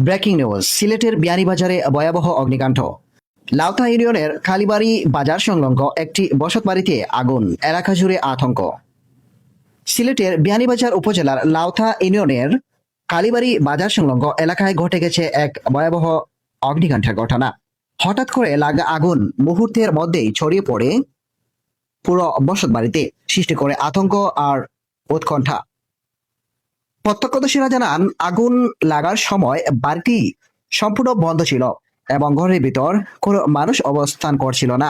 Breaking news, সিলেটের বিয়ানীবাজারে ভয়াবহ অগ্নিকাণ্ড। লাউথা ইউনিয়নের কালীবাড়ি বাজার সংলগ্ন একটি বসতবাড়িতে আগুন, এলাকা জুড়ে আতঙ্ক। সিলেটের বিয়ানীবাজার উপজেলার লাউথা ইউনিয়নের কালীবাড়ি বাজার সংলগ্ন এলাকায় ঘটে গেছে এক ভয়াবহ অগ্নিকাণ্ডের ঘটনা। হঠাৎ করে লাগা আগুন মুহূর্তের মধ্যেই ছড়িয়ে পড়ে পুরো বসতবাড়িতে, সৃষ্টি করে আতঙ্ক আর উৎকণ্ঠা। প্রত্যক্ষদর্শীরা জানান, আগুন লাগার সময় বাড়িটি সম্পূর্ণ বন্ধ ছিল এবং ঘরের ভিতর কোনো মানুষ অবস্থান করছিল না।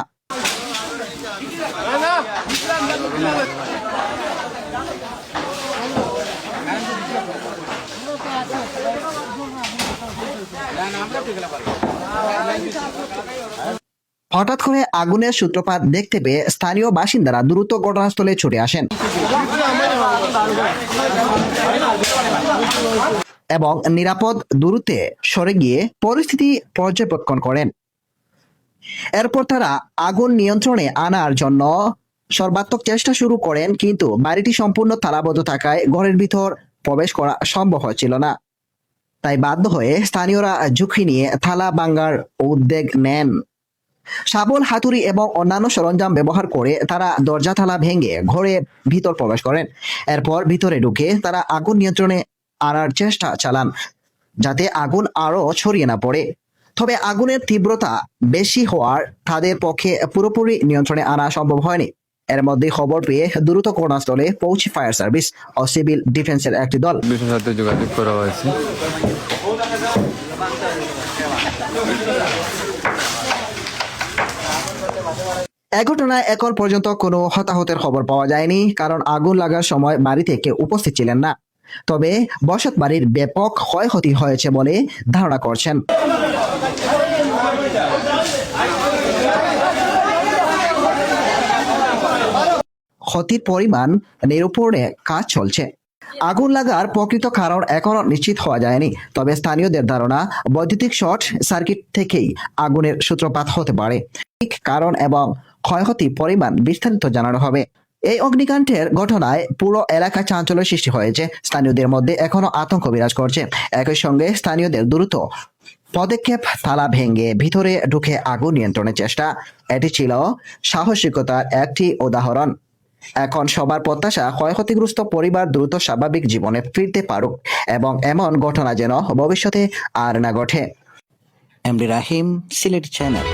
হঠাৎ করে আগুনের সূত্রপাত দেখতে পেয়ে স্থানীয় বাসিন্দারা দ্রুত ঘটনাস্থলে ছুটে আসেন এবং নিরাপদ দূরত্বে সরে গিয়ে পরিস্থিতি পর্যবেক্ষণ করেন। এরপর তারা আগুন নিয়ন্ত্রণে আনার জন্য সর্বাত্মক চেষ্টা শুরু করেন, কিন্তু বাড়িটি সম্পূর্ণ তালাবদ্ধ থাকায় ঘরের ভিতর প্রবেশ করা সম্ভব হচ্ছিল না। তাই বাধ্য হয়ে স্থানীয়রা ঝুঁকি নিয়ে থালা ভাঙার উদ্যোগ নেন। শাবল, হাতুড়ি এবং অন্যান্য সরঞ্জাম ব্যবহার করে তারা দরজা তালা ভেঙে ঘরের ভিতর প্রবেশ করেন। এরপর ভিতরে ঢুকে তারা আগুন নিয়ন্ত্রণে আনার চেষ্টা চালান, যাতে আগুন আরো ছড়িয়ে না পড়ে। তবে আগুনের তীব্রতা বেশি হওয়ার তাদের পক্ষে পুরোপুরি নিয়ন্ত্রণে আনা সম্ভব হয়নি। এর মধ্যে খবর পেয়ে দ্রুত ঘটনাস্থলে পৌঁছে ফায়ার সার্ভিস ও সিভিল ডিফেন্সের একটি দল। সাথে যোগাযোগ করা হয়েছে। এ ঘটনায় এখন পর্যন্ত কোনো হতাহতের খবর পাওয়া যায়নি, কারণ আগুন লাগার সময় বাড়িতে কেউ উপস্থিত ছিলেন না। তবে বসত বাড়ির ব্যাপক ক্ষয়ক্ষতি হয়েছে বলে ধারণা করছেন। ক্ষতির পরিমাণ নিরূপণে কাজ চলছে। আগুন লাগার প্রকৃত কারণ এখনো নিশ্চিত হওয়া যায়নি, তবে স্থানীয়দের ধারণা বৈদ্যুতিক শর্ট সার্কিট থেকেই আগুনের সূত্রপাত হতে পারে। ঠিক কারণ এবং ক্ষয়ক্ষতির পরিমাণ বিস্তারিত জানানো হবে। এই অগ্নিকাণ্ডের ঘটনায় পুরো এলাকায় চাঞ্চল্যের সৃষ্টি হয়েছে। স্থানীয়দের মধ্যে এখনো আতঙ্ক বিরাজ করছে। একই সঙ্গে স্থানীয়দের দ্রুত পদক্ষেপ, তালা ভেঙে ভিতরে ঢুকে আগুন নিয়ন্ত্রণের চেষ্টা, এটি ছিল সাহসিকতার একটি উদাহরণ। এখন সবার প্রত্যাশা ক্ষয়ক্ষতিগ্রস্ত পরিবার দ্রুত স্বাভাবিক জীবনে ফিরতে পারুক এবং এমন ঘটনা যেন ভবিষ্যতে আর না ঘটে। এমডি রাহিম, সিলেট চ্যানেল।